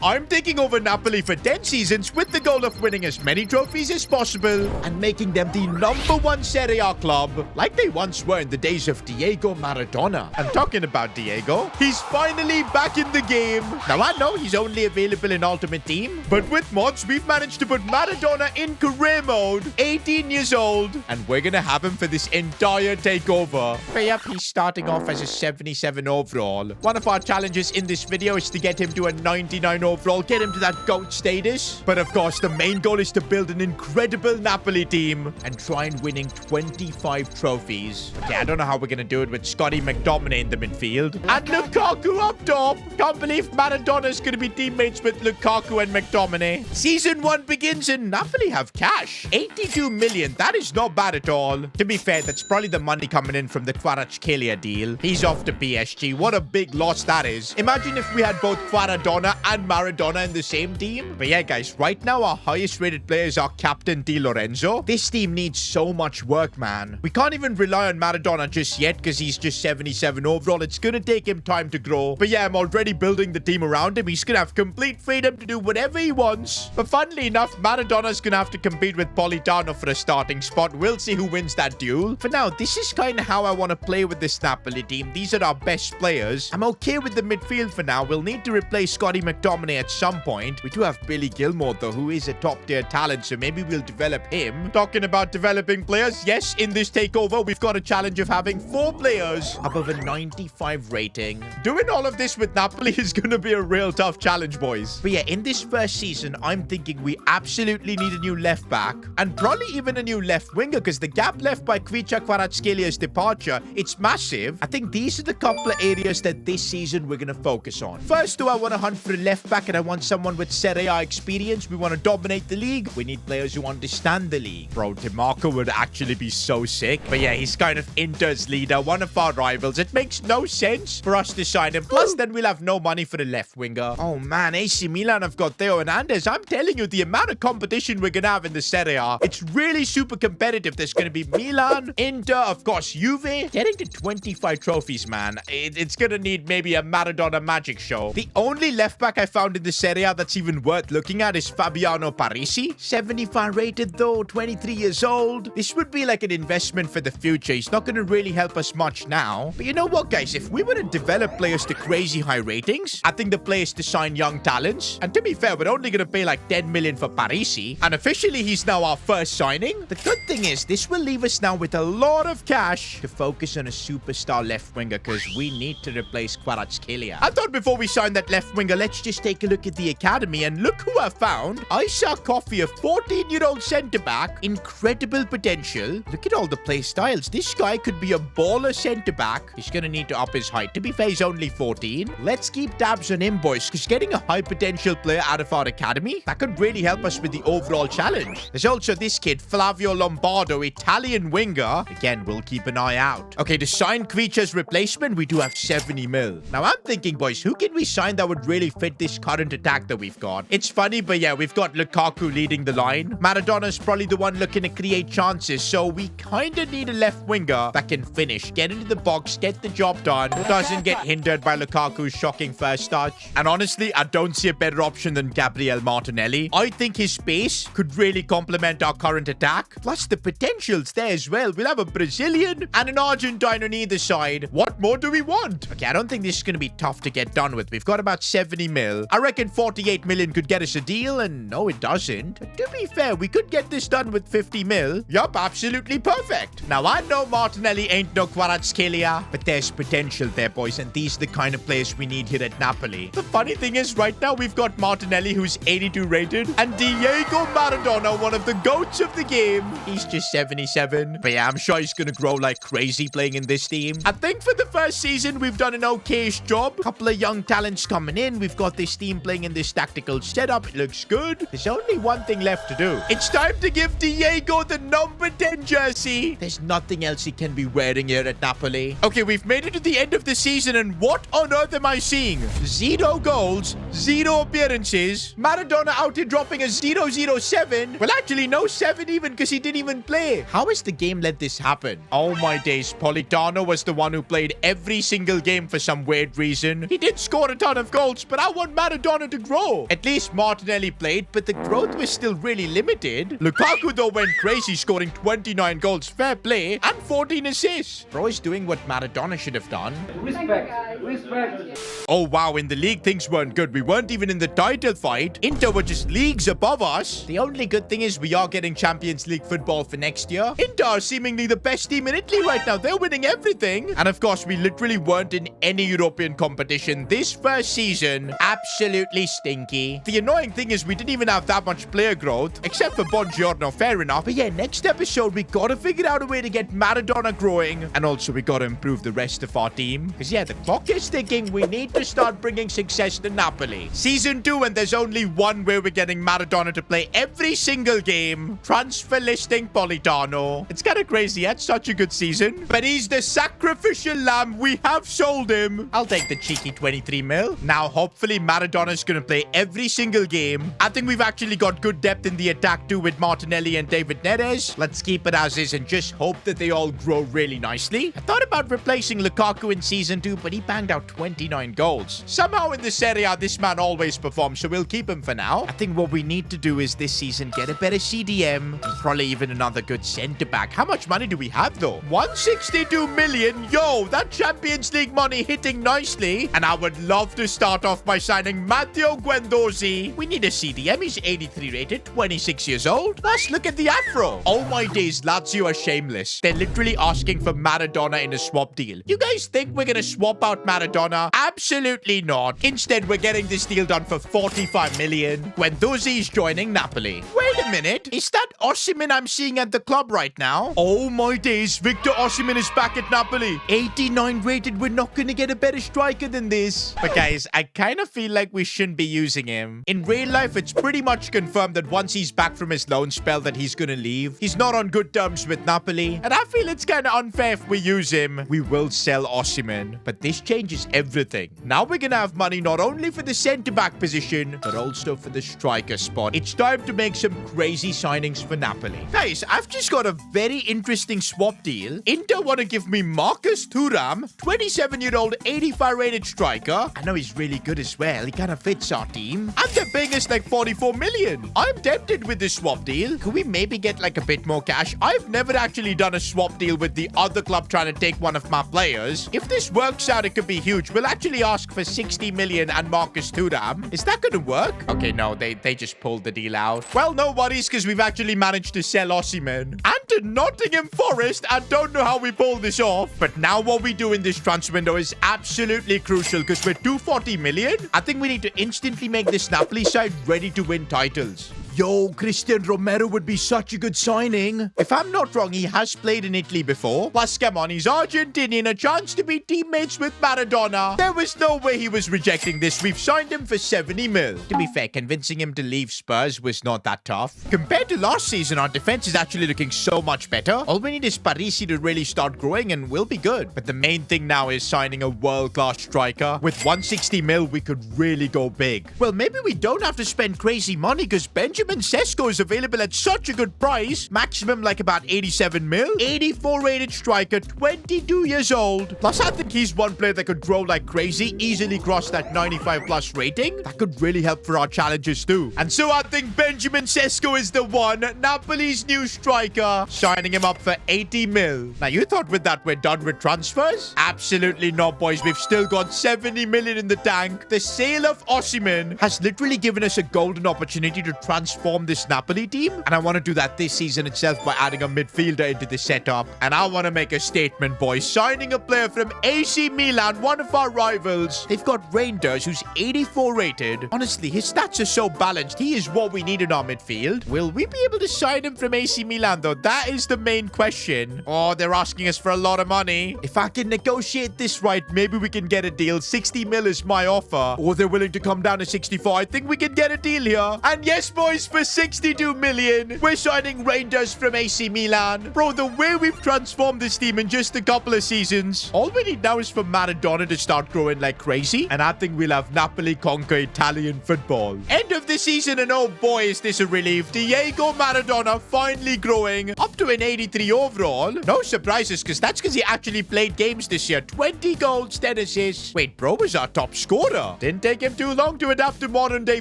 I'm taking over Napoli for 10 seasons with the goal of winning as many trophies as possible and making them the #1 Serie A club like they once were in the days of Diego Maradona. I'm talking about Diego. He's finally back in the game. Now I know he's only available in Ultimate Team, but with mods we've managed to put Maradona in career mode, 18 years old, and we're gonna have him for this entire takeover. But yep, he's starting off as a 77 overall. One of our challenges in this video is to get him to a 99 overall, get him to that GOAT status. But of course, the main goal is to build an incredible Napoli team and try and winning 25 trophies. Okay, I don't know how we're going to do it with Scotty McTominay in the midfield. And Lukaku up top. Can't believe Maradona's going to be teammates with Lukaku and McTominay. Season 1 begins and Napoli have cash. 82 million. That is not bad at all. To be fair, that's probably the money coming in from the Kvaratskhelia deal. He's off to PSG. What a big loss that is. Imagine if we had both Maradona and Maradona in the same team. But yeah, guys, right now our highest rated player is our captain Di Lorenzo. This team needs so much work, man. We can't even rely on Maradona just yet because he's just 77 overall. It's gonna take him time to grow. But yeah, I'm already building the team around him. He's gonna have complete freedom to do whatever he wants. But funnily enough, Maradona's gonna have to compete with Politano for a starting spot. We'll see who wins that duel. For now, this is kind of how I want to play with this Napoli team. These are our best players. I'm okay with the midfield for now. We'll need to replace Scotty McTominay at some point. We do have Billy Gilmore though, who is a top tier talent, so maybe we'll develop him. Talking about developing players, yes, in this takeover we've got a challenge of having 4 players above a 95 rating. Doing all of this with Napoli is gonna be a real tough challenge, boys. But yeah, in this first season I'm thinking we absolutely need a new left back and probably even a new left winger, because the gap left by Kvaratskhelia departure, it's massive. I think these are the couple of areas that this season we're gonna focus on. First, do I want to hunt for a left back, and I want someone with Serie A experience. We want to dominate the league. We need players who understand the league. Bro, DeMarco would actually be so sick. But yeah, he's kind of Inter's leader, one of our rivals. It makes no sense for us to sign him. Plus, then we'll have no money for the left winger. Oh man, AC Milan have got Theo Hernandez. I'm telling you, the amount of competition we're gonna have in the Serie A, it's really super competitive. There's gonna be Milan, Inter, of course, Juve. Getting to 25 trophies, man. It's gonna need maybe a Maradona magic show. The only left back I found in the Serie A that's even worth looking at is Fabiano Parisi. 75 rated though, 23 years old. This would be like an investment for the future. He's not going to really help us much now. But you know what, guys? If we were to develop players to crazy high ratings, I think the play is to sign young talents. And to be fair, we're only going to pay like 10 million for Parisi. And officially, he's now our first signing. The good thing is, this will leave us now with a lot of cash to focus on a superstar left winger, because we need to replace Kvaratskhelia. I thought before we sign that left winger, let's just take a look at the academy, and look who I found. Isaac Coffey, a 14-year-old centre-back. Incredible potential. Look at all the play styles. This guy could be a baller centre-back. He's gonna need to up his height. To be fair, he's only 14. Let's keep tabs on him, boys, because getting a high potential player out of our academy, that could really help us with the overall challenge. There's also this kid, Flavio Lombardo, Italian winger. Again, we'll keep an eye out. Okay, to sign Creature's replacement, we do have 70 mil. Now, I'm thinking, boys, who can we sign that would really fit this current attack that we've got? It's funny, but yeah, we've got Lukaku leading the line. Maradona's probably the one looking to create chances, so we kind of need a left winger that can finish, get into the box, get the job done, doesn't get hindered by Lukaku's shocking first touch. And honestly, I don't see a better option than Gabriel Martinelli. I think his pace could really complement our current attack. Plus, the potential's there as well. We'll have a Brazilian and an Argentine on either side. What more do we want? Okay, I don't think this is going to be tough to get done with. We've got about 70 mil. I reckon 48 million could get us a deal, and no, it doesn't. But to be fair, we could get this done with 50 mil. Yup, absolutely perfect. Now, I know Martinelli ain't no Kvaratskhelia, but there's potential there, boys, and these are the kind of players we need here at Napoli. The funny thing is, right now, we've got Martinelli, who's 82 rated, and Diego Maradona, one of the GOATs of the game. He's just 77. But yeah, I'm sure he's gonna grow like crazy playing in this team. I think for the first season, we've done an okayish job. Couple of young talents coming in. We've got this team playing in this tactical setup. It looks good. There's only one thing left to do. It's time to give Diego the number 10 jersey. There's nothing else he can be wearing here at Napoli. Okay, we've made it to the end of the season, and what on earth am I seeing? 0 goals, 0 appearances. Maradona out here dropping a 007. Well, actually, no 7 even, because he didn't even play. How has the game let this happen? Oh my days. Politano was the one who played every single game for some weird reason. He did score a ton of goals, but I want Maradona to grow. At least Martinelli played, but the growth was still really limited. Lukaku though went crazy, scoring 29 goals, fair play, and 14 assists. Bro is doing what Maradona should have done. Respect. Oh wow, in the league things weren't good. We weren't even in the title fight. Inter were just leagues above us. The only good thing is we are getting Champions League football for next year. Inter are seemingly the best team in Italy right now. They're winning everything. And of course, we literally weren't in any European competition this first season. Absolutely stinky. The annoying thing is we didn't even have that much player growth, except for Buongiorno, fair enough. But yeah, next episode, we gotta figure out a way to get Maradona growing. And also, we gotta improve the rest of our team. Because yeah, the clock is ticking. We need to start bringing success to Napoli. Season 2, and there's only one way we're getting Maradona to play every single game. Transfer listing Politano. It's kind of crazy. He had such a good season. But he's the sacrificial lamb. We have sold him. I'll take the cheeky 23 mil. Now, hopefully, Maradona's going to play every single game. I think we've actually got good depth in the attack too with Martinelli and David Neres. Let's keep it as is and just hope that they all grow really nicely. I thought about replacing Lukaku in Season 2, but he banged out 29 goals. Somehow in the Serie A, this man always performs, so we'll keep him for now. I think what we need to do is this season get a better CDM and probably even another good centre-back. How much money do we have, though? 162 million. Yo, that Champions League money hitting nicely. And I would love to start off by signing Matteo Guendouzi. We need a CDM. He's 83 rated, 26 years old. Plus, look at the afro. Oh my days, Lazio are shameless. They're literally asking for Maradona in a swap deal. You guys think we're gonna swap out Maradona? Absolutely not. Instead, we're getting this deal done for 45 million. Guendouzi is joining Napoli. Wait a minute. Is that Osimhen I'm seeing at the club right now? Oh my days, Victor Osimhen is back at Napoli. 89 rated. We're not gonna get a better striker than this. But guys, I kind of feel like we shouldn't be using him. In real life, it's pretty much confirmed that once he's back from his loan spell that he's gonna leave. He's not on good terms with Napoli. And I feel it's kind of unfair if we use him. We will sell Osimhen. But this changes everything. Now we're gonna have money not only for the centre-back position, but also for the striker spot. It's time to make some crazy signings for Napoli. Guys, I've just got a very interesting swap deal. Inter want to give me Marcus Thuram, 27-year-old, 85-rated striker. I know he's really good as well. He kind of fits our team. And they're paying us like 44 million. I'm tempted with this swap deal. Could we maybe get like a bit more cash? I've never actually done a swap deal with the other club trying to take one of my players. If this works out, it could be huge. We'll actually ask for 60 million and Marcus Thuram. Is that gonna work? Okay, no, they just pulled the deal out. Well, no worries, because we've actually managed to sell Osimhen. And to Nottingham Forest. I don't know how we pulled this off. But now what we do in this transfer window is absolutely crucial, because we're 240 million. I think we need to instantly make this Napoli side ready to win titles. Yo, Christian Romero would be such a good signing. If I'm not wrong, he has played in Italy before. Plus, come on, he's Argentinian, a chance to be teammates with Maradona. There was no way he was rejecting this. We've signed him for 70 mil. To be fair, convincing him to leave Spurs was not that tough. Compared to last season, our defense is actually looking so much better. All we need is Parisi to really start growing and we'll be good. But the main thing now is signing a world-class striker. With 160 mil, we could really go big. Well, maybe we don't have to spend crazy money because Benjamin Sesko is available at such a good price. Maximum like about 87 mil. 84 rated striker, 22 years old. Plus, I think he's one player that could grow like crazy, easily cross that 95 plus rating. That could really help for our challenges too. And so I think Benjamin Sesko is the one. Napoli's new striker. Signing him up for 80 mil. Now, you thought with that we're done with transfers? Absolutely not, boys. We've still got 70 million in the tank. The sale of Osimhen has literally given us a golden opportunity to transform this Napoli team. And I want to do that this season itself by adding a midfielder into the setup. And I want to make a statement, boys. Signing a player from AC Milan, one of our rivals. They've got Reinders, who's 84 rated. Honestly, his stats are so balanced. He is what we need in our midfield. Will we be able to sign him from AC Milan, though? That is the main question. Oh, they're asking us for a lot of money. If I can negotiate this right, maybe we can get a deal. 60 mil is my offer. Or they're willing to come down to 64. I think we can get a deal here. And yes, boys, for 62 million, we're signing Reinders from AC Milan. Bro, the way we've transformed this team in just a couple of seasons, all we need now is for Maradona to start growing like crazy. And I think we'll have Napoli conquer Italian football. End of this the season, and oh boy, is this a relief. Diego Maradona finally growing up to an 83 overall. No surprises, because that's because he actually played games this year. 20 goals, 10 assists. Wait, bro was our top scorer. Didn't take him too long to adapt to modern day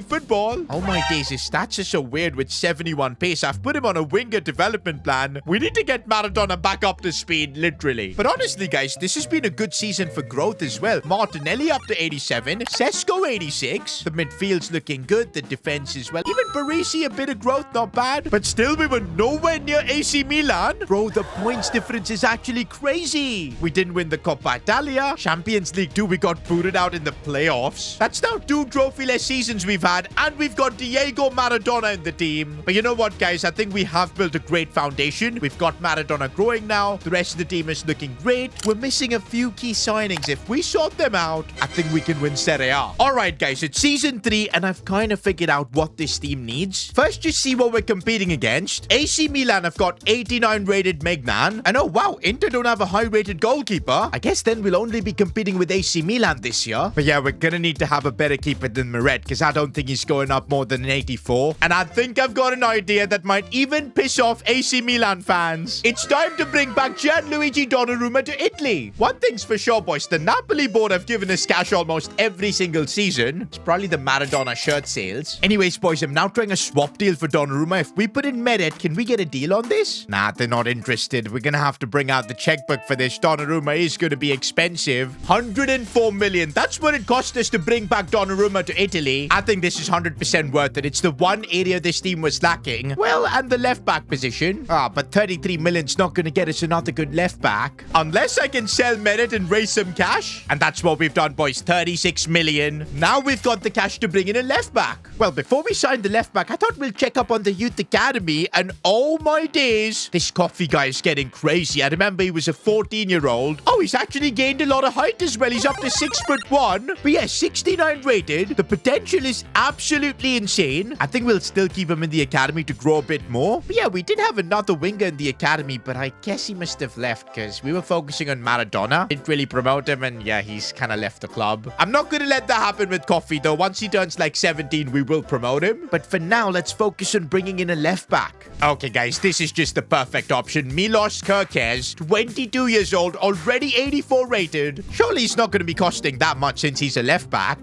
football. Oh my days, his stats are so weird with 71 pace. I've put him on a winger development plan. We need to get Maradona back up to speed, literally. But honestly, guys, this has been a good season for growth as well. Martinelli up to 87. Sesko 86. The midfield's looking good. The defense as well. Even Parisi, a bit of growth, not bad. But still, we were nowhere near AC Milan. Bro, the points difference is actually crazy. We didn't win the Coppa Italia. Champions League 2, we got booted out in the playoffs. That's now 2 trophy-less seasons we've had. And we've got Diego Maradona in the team. But you know what, guys? I think we have built a great foundation. We've got Maradona growing now. The rest of the team is looking great. We're missing a few key signings. If we sort them out, I think we can win Serie A. Alright, guys, it's season 3, and I've kind of figured out what this team needs. First, just see what we're competing against. AC Milan have got 89 rated Magnan. And oh wow, Inter don't have a high rated goalkeeper. I guess then we'll only be competing with AC Milan this year. But yeah, we're gonna need to have a better keeper than Meret, because I don't think he's going up more than an 84. And I think I've got an idea that might even piss off AC Milan fans. It's time to bring back Gianluigi Donnarumma to Italy. One thing's for sure, boys. The Napoli board have given us cash almost every single season. It's probably the Maradona shirt sales. Anyways, boys, I'm now trying a swap deal for Donnarumma. If we put in Meret, can we get a deal on this? Nah, they're not interested. We're gonna have to bring out the checkbook for this. Donnarumma is gonna be expensive. 104 million. That's what it cost us to bring back Donnarumma to Italy. I think this is 100% worth it. It's the one area this team was lacking. Well, and the left back position. But 33 million's not gonna get us another good left back. Unless I can sell Meret and raise some cash. And that's what we've done, boys. 36 million. Now we've got the cash to bring in a left back. Well, before we sign the left back, I thought we'll check up on the youth academy. And oh my days, this coffee guy is getting crazy. I remember he was a 14-year-old. Oh, he's actually gained a lot of height as well. He's up to 6'1". But yeah, 69 rated. The potential is absolutely insane. I think we'll still keep him in the academy to grow a bit more. But yeah, we did have another winger in the academy, but I guess he must have left because we were focusing on Maradona. Didn't really promote him, and yeah, he's kind of left the club. I'm not going to let that happen with Coffee, though. Once he turns like 17, we will promote him. But for now, let's focus on bringing in a left back. Okay, guys, this is just the perfect option. Milos Kerkez, 22 years old, already 84 rated. Surely he's not going to be costing that much since he's a left back.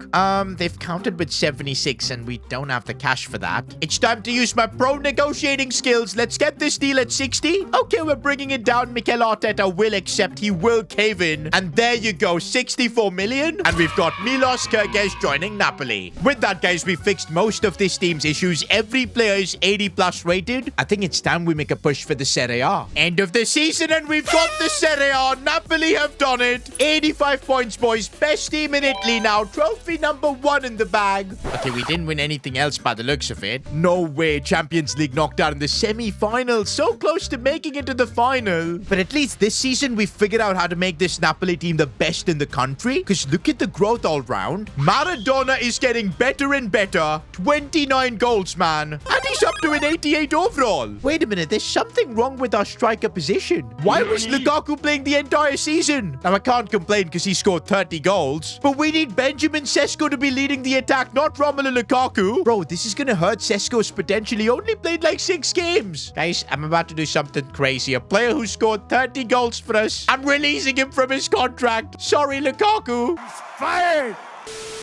They've counted with 76, and we don't have the cash for that. It's time to use my pro negotiating skills. Let's get this deal at 60. Okay, we're bringing it down. Mikel Arteta will accept. He will cave in. And there you go, 64 million. And we've got Milos Kerkez joining Napoli. With that, guys, we fixed most of this team's issues. Every player is 80 plus rated. I think it's time we make a push for the Serie A. End of the season, and we've got the Serie A. Napoli have done it. 85 points, boys. Best team in Italy now. Trophy number 1 in the bag. Okay, we didn't win anything else by the looks of it. No way. Champions League knocked out in the semi-final. So close to making it to the final. But at least this season, we figured out how to make this Napoli team the best in the country. Because look at the growth all round. Maradona is getting better and better. 29 goals, man. And he's up to an 88 overall. Wait a minute. There's something wrong with our striker position. Why was Lukaku playing the entire season? Now, I can't complain because he scored 30 goals. But we need Benjamin Sesko to be leading the attack, not Romelu Lukaku. Bro, this is going to hurt Sesko's potential. He only played like 6 games. Guys, I'm about to do something crazy. A player who scored 30 goals for us. I'm releasing him from his contract. Sorry, Lukaku. He's fired.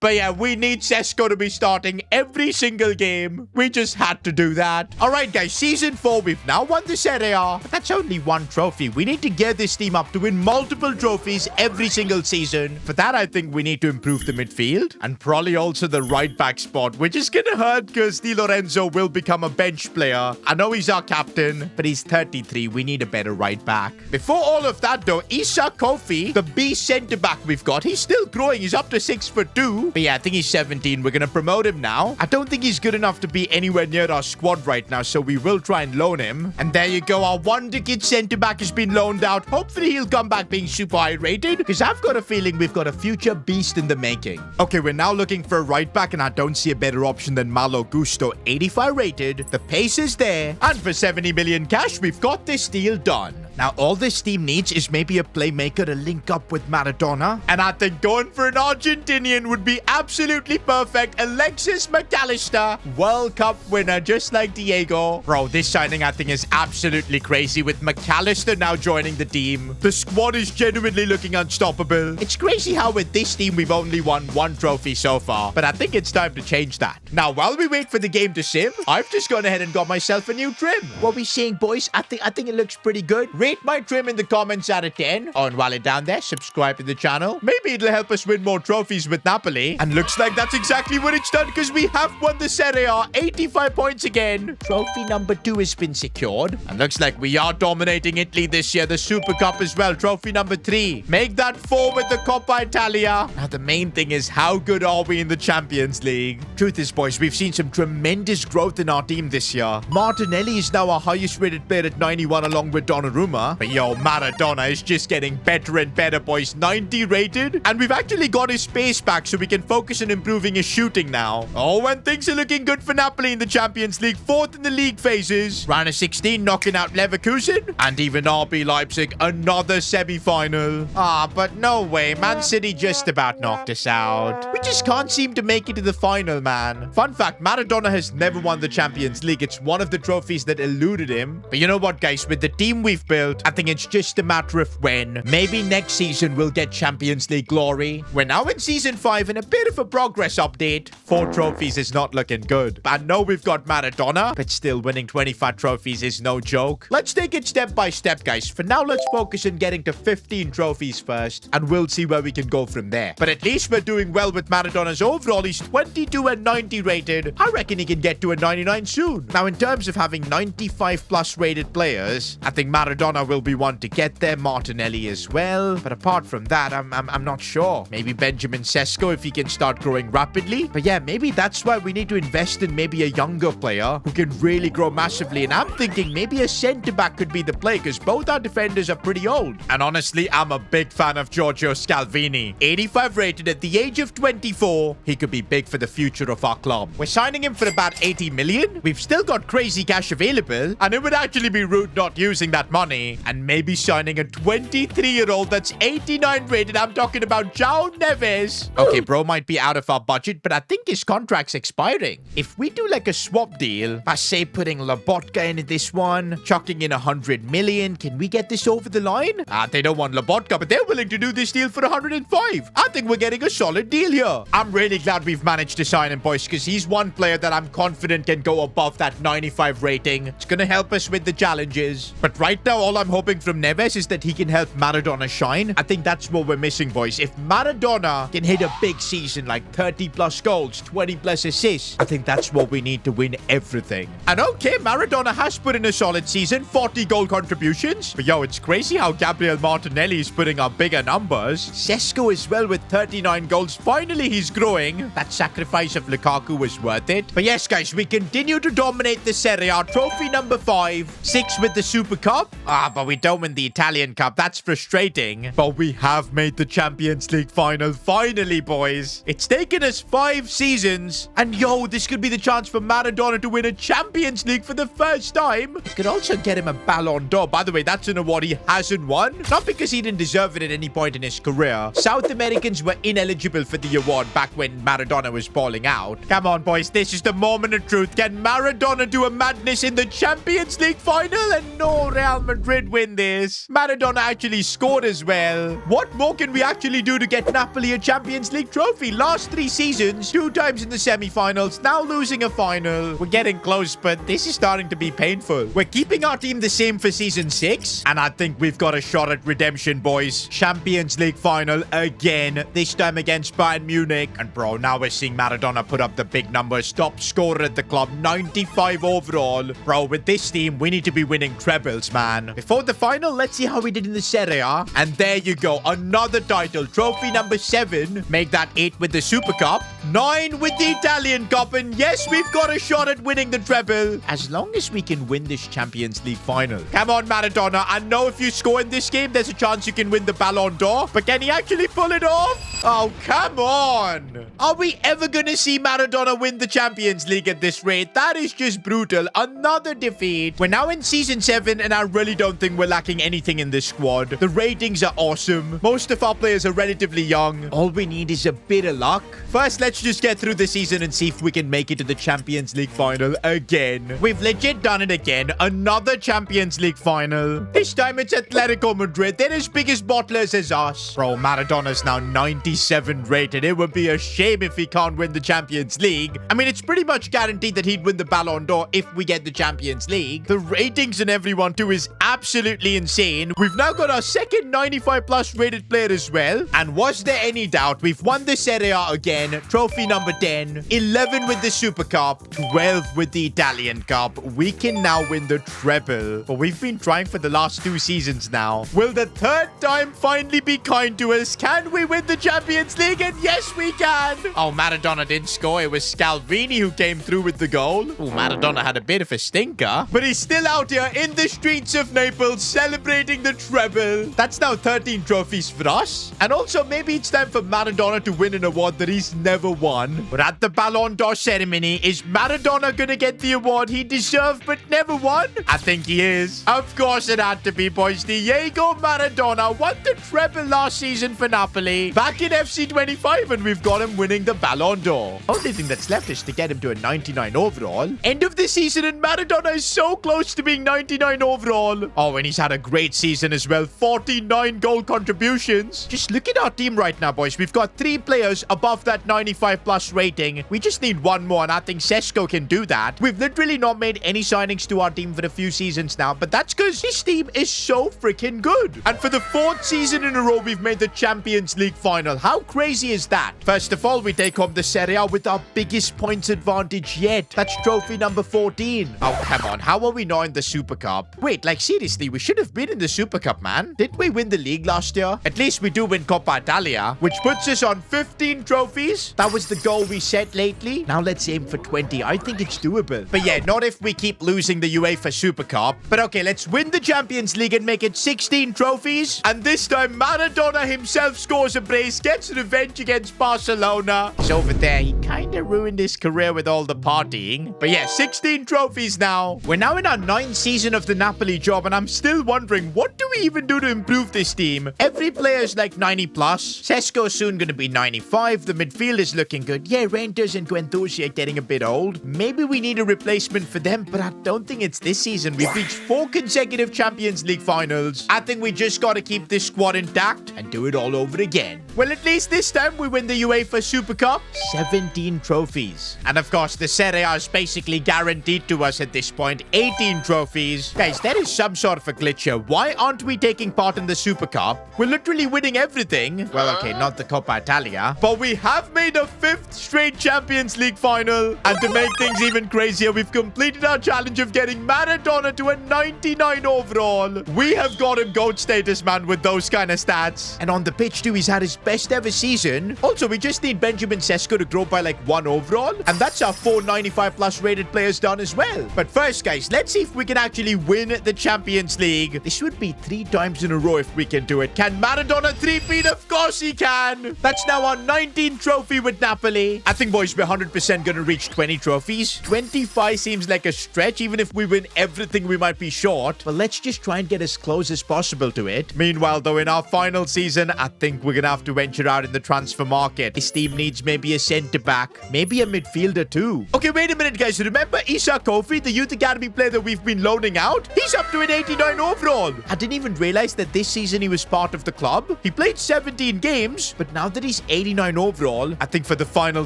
But yeah, we need Sesko to be starting every single game. We just had to do that. All right, guys, season 4, we've now won the Serie A. But that's only 1 trophy. We need to get this team up to win multiple trophies every single season. For that, I think we need to improve the midfield and probably also the right back spot, which is going to hurt because Di Lorenzo will become a bench player. I know he's our captain, but he's 33. We need a better right back. Before all of that, though, Issa Kofi, the beast centre back we've got, he's still growing. He's up to 6'2". But yeah, I think he's 17. We're going to promote him now. I don't think he's good enough to be anywhere near our squad right now, so we will try and loan him. And there you go. Our wonder kid centre-back has been loaned out. Hopefully, he'll come back being super high-rated, because I've got a feeling we've got a future beast in the making. Okay, we're now looking for a right-back, and I don't see a better option than Malo Gusto. 85 rated. The pace is there. And for 70 million cash, we've got this deal done. Now, all this team needs is maybe a playmaker to link up with Maradona. And I think going for an Argentinian would be absolutely perfect. Alexis McAllister, World Cup winner, just like Diego. Bro, this signing I think is absolutely crazy with McAllister now joining the team. The squad is genuinely looking unstoppable. It's crazy how with this team we've only won one trophy so far, but I think it's time to change that. Now, while we wait for the game to sim, I've just gone ahead and got myself a new trim. What we seeing, boys? I think it looks pretty good. Rate my trim in the comments out of 10. Oh, and while it's down there, subscribe to the channel. Maybe it'll help us win more trophies with Napoli. And looks like that's exactly what it's done, because we have won the Serie A, 85 points again. Trophy number 2 has been secured. And looks like we are dominating Italy this year. The Super Cup as well. Trophy number 3. Make that 4 with the Coppa Italia. Now, the main thing is, how good are we in the Champions League? Truth is, boys, we've seen some tremendous growth in our team this year. Martinelli is now our highest rated player at 91 along with Donnarumma. But yo, Maradona is just getting better and better, boys. 90 rated. And we've actually got his pace back so we can focus on improving his shooting now. Oh, and things are looking good for Napoli in the Champions League. 4th in the league phases. Round of 16 knocking out Leverkusen. And even RB Leipzig, another semi-final. But no way. Man City just about knocked us out. We just can't seem to make it to the final, man. Fun fact, Maradona has never won the Champions League. It's one of the trophies that eluded him. But you know what, guys? With the team we've built, I think it's just a matter of when. Maybe next season we'll get Champions League glory. We're now in season 5 and a bit of a progress update. 4 trophies is not looking good. I know we've got Maradona, but still winning 25 trophies is no joke. Let's take it step by step, guys. For now, let's focus on getting to 15 trophies first, and we'll see where we can go from there. But at least we're doing well with Maradona's overall. He's 22 and 90 rated. I reckon he can get to a 99 soon. Now, in terms of having 95 plus rated players, I think Maradona will be one to get there. Martinelli as well. But apart from that, I'm not sure. Maybe Benjamin Sesko if he can start growing rapidly. But yeah, maybe that's why we need to invest in maybe a younger player who can really grow massively. And I'm thinking maybe a centre-back could be the play, because both our defenders are pretty old. And honestly, I'm a big fan of Giorgio Scalvini. 85 rated at the age of 24. He could be big for the future of our club. We're signing him for about 80 million. We've still got crazy cash available, and it would actually be rude not using that money. And maybe signing a 23-year-old that's 89 rated. I'm talking about João Neves. Okay, bro might be out of our budget, but I think his contract's expiring. If we do like a swap deal, I say putting Lobotka in this one, chucking in 100 million, can we get this over the line? They don't want Lobotka, but they're willing to do this deal for 105. I think we're getting a solid deal here. I'm really glad we've managed to sign him, boys, because he's one player that I'm confident can go above that 95 rating. It's gonna help us with the challenges. But right now, all I'm hoping from Neves is that he can help Maradona shine. I think that's what we're missing, boys. If Maradona can hit a big season, like 30 plus goals, 20 plus assists, I think that's what we need to win everything. And okay, Maradona has put in a solid season, 40 goal contributions. But yo, it's crazy how Gabriel Martinelli is putting up bigger numbers. Sesko as well with 39 goals. Finally, he's growing. That sacrifice of Lukaku was worth it. But yes, guys, we continue to dominate the Serie A. Trophy number 5. 6 with the Super Cup. But we don't win the Italian Cup. That's frustrating. But we have made the Champions League final. Finally, boys. It's taken us 5 seasons. And yo, this could be the chance for Maradona to win a Champions League for the first time. It could also get him a Ballon d'Or. By the way, that's an award he hasn't won. Not because he didn't deserve it at any point in his career. South Americans were ineligible for the award back when Maradona was balling out. Come on, boys. This is the moment of truth. Can Maradona do a madness in the Champions League final? And no, Real Madrid win this. Maradona actually scored as well. What more can we actually do to get Napoli a Champions League trophy? Last 3 seasons, 2 times in the semi-finals, now losing a final. We're getting close, but this is starting to be painful. We're keeping our team the same for season 6, and I think we've got a shot at redemption, boys. Champions League final again, this time against Bayern Munich. And bro, now we're seeing Maradona put up the big numbers. Top scorer at the club, 95 overall. Bro, with this team, we need to be winning trebles, man. Before the final, let's see how we did in the Serie A. And there you go, another title. Trophy number 7. Make that 8 with the Super Cup. 9 with the Italian Cup. And yes, we've got a shot at winning the treble. As long as we can win this Champions League final. Come on, Maradona. I know if you score in this game, there's a chance you can win the Ballon d'Or. But can he actually pull it off? Oh, come on. Are we ever going to see Maradona win the Champions League at this rate? That is just brutal. Another defeat. We're now in season 7, and I really don't don't think we're lacking anything in this squad. The ratings are awesome. Most of our players are relatively young. All we need is a bit of luck. First, let's just get through the season and see if we can make it to the Champions League final again. We've legit done it again. Another Champions League final. This time it's Atletico Madrid. They're as big as bottlers as us. Bro, Maradona's now 97 rated. It would be a shame if he can't win the Champions League. I mean, it's pretty much guaranteed that he'd win the Ballon d'Or if we get the Champions League. The ratings and everyone too is absolutely insane. We've now got our second 95 plus rated player as well. And was there any doubt? We've won the Serie A again. Trophy number 10. 11 with the Super Cup. 12 with the Italian Cup. We can now win the treble. But we've been trying for the last 2 seasons now. Will the third time finally be kind to us? Can we win the Champions League? And yes, we can. Oh, Maradona didn't score. It was Scalvini who came through with the goal. Oh, Maradona had a bit of a stinker. But he's still out here in the streets of Naples celebrating the treble. That's now 13 trophies for us. And also, maybe it's time for Maradona to win an award that he's never won. But at the Ballon d'Or ceremony, is Maradona gonna get the award he deserved but never won? I think he is. Of course it had to be, boys. Diego Maradona won the treble last season for Napoli. Back in FC 25, and we've got him winning the Ballon d'Or. Only thing that's left is to get him to a 99 overall. End of the season, and Maradona is so close to being 99 overall. Oh, and he's had a great season as well. 49 goal contributions. Just look at our team right now, boys. We've got 3 players above that 95 plus rating. We just need 1 more, and I think Sesko can do that. We've literally not made any signings to our team for a few seasons now, but that's because his team is so freaking good. And for the 4th season in a row, we've made the Champions League final. How crazy is that? First of all, we take home the Serie A with our biggest points advantage yet. That's trophy number 14. Oh, come on. How are we not in the Super Cup? Wait, like seriously, we should have been in the Super Cup, man. Didn't we win the league last year? At least we do win Coppa Italia, which puts us on 15 trophies. That was the goal we set lately. Now let's aim for 20. I think it's doable. But yeah, not if we keep losing the UEFA Super Cup. But okay, let's win the Champions League and make it 16 trophies. And this time, Maradona himself scores a brace, gets revenge against Barcelona. He's over there. He kind of ruined his career with all the partying. But yeah, 16 trophies now. We're now in our 9th season of the Napoli job, and I'm still wondering, what do we even do to improve this team? Every player is like 90 plus. Sesko's soon going to be 95. The midfield is looking good. Yeah, Reinders and Guendouzi are getting a bit old. Maybe we need a replacement for them, but I don't think it's this season. We've reached 4 consecutive Champions League finals. I think we just got to keep this squad intact and do it all over again. Well, at least this time we win the UEFA Super Cup. 17 trophies. And of course, the Serie A is basically guaranteed to us at this point. 18 trophies. Guys, there is some sort of a glitch here. Why aren't we taking part in the Super Cup? We're literally winning everything. Well, okay, not the Coppa Italia. But we have made a 5th straight Champions League final. And to make things even crazier, we've completed our challenge of getting Maradona to a 99 overall. We have got him GOAT status, man, with those kind of stats. And on the pitch too, he's had his best ever season. Also, we just need Benjamin Sesko to grow by like 1 overall. And that's our 4 95 plus rated players done as well. But first, guys, let's see if we can actually win the Champions League. This would be 3 times in a row if we can do it. Can Maradona 3-peat? Of course he can. That's now our 19th trophy with Napoli. I think, boys, we're 100% going to reach 20 trophies. 25 seems like a stretch. Even if we win everything, we might be short. But let's just try and get as close as possible to it. Meanwhile, though, in our final season, I think we're going to have to venture out in the transfer market. This team needs maybe a centre-back, maybe a midfielder too. Okay, wait a minute, guys. Remember Issa Kofi, the Youth Academy player that we've been loaning out? He's up to an 89 overall. I didn't even realize that this season he was part of the club. He played 17 games, but now that he's 89 overall, I think for the final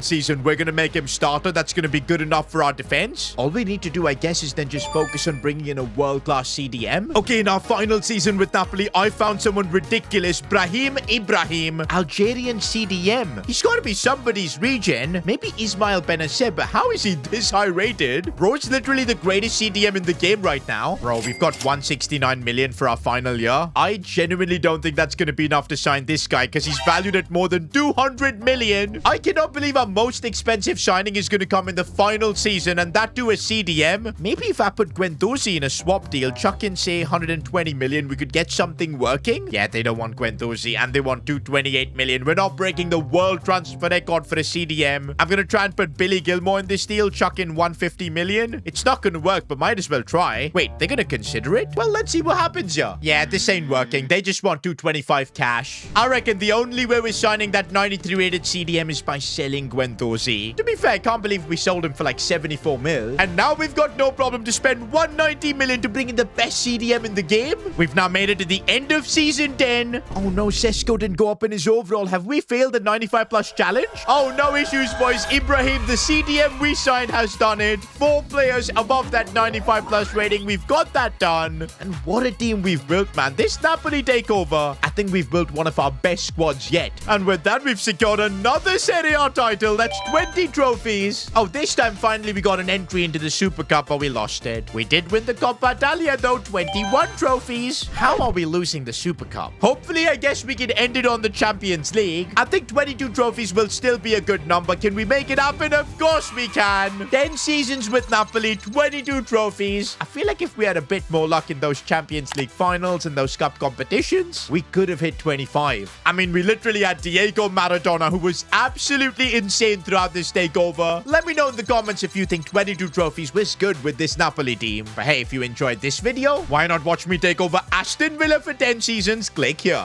season, we're going to make him starter. That's going to be good enough for our defense. All we need to do, I guess, is then just focus on bringing in a world-class CDM. Okay, in our final season with Napoli, I found someone ridiculous. Brahim Ibrahim, Algerian CDM. He's got to be somebody's regen. Maybe Ismail Benacer, but how is he this high rated? Bro, it's literally the greatest CDM in the game right now. Bro, we've got 169 million for our final year. I genuinely don't think that's going to be enough to sign this guy because he's valued at more than 200 million. I cannot believe our most expensive signing is going to come in the final season, and that too a CDM. Maybe if I put Guendouzi in a swap deal, chuck in say 120 million, we could get something working. Yeah, they don't want Guendouzi and they want 228 28 million. We're not breaking the world transfer record for a CDM. I'm gonna try and put Billy Gilmore in this deal, chuck in 150 million. It's not gonna work, but might as well try. Wait, they're gonna consider it? Well, let's see what happens here. Yeah, this ain't working. They just want 225 cash. I reckon the only way we're signing that 93 rated CDM is by selling Guendouzi. To be fair, I can't believe we sold him for like 74 mil. And now we've got no problem to spend 190 million to bring in the best CDM in the game. We've now made it to the end of season 10. Oh no, Sesko didn't go up in his overall. Have we failed the 95 plus challenge? Oh, no issues, boys. Ibrahim, the CDM we signed, has done it. 4 players above that 95 plus rating. We've got that done. And what a team we've built, man. This Napoli takeover, I think we've built one of our best squads yet. And with that, we've secured another Serie A title. That's 20 trophies. Oh, this time, finally, we got an entry into the Super Cup, but we lost it. We did win the Coppa Italia, though. 21 trophies. How are we losing the Super Cup? Hopefully, I guess we can end it on the Champions League. I think 22 trophies will still be a good number. Can we make it happen? Of course we can. 10 seasons with Napoli, 22 trophies. I feel like if we had a bit more luck in those Champions League finals and those cup competitions, we could have hit 25. I mean, we literally had Diego Maradona, who was absolutely insane throughout this takeover. Let me know in the comments if you think 22 trophies was good with this Napoli team. But hey, if you enjoyed this video, why not watch me take over Aston Villa for 10 seasons? Click here.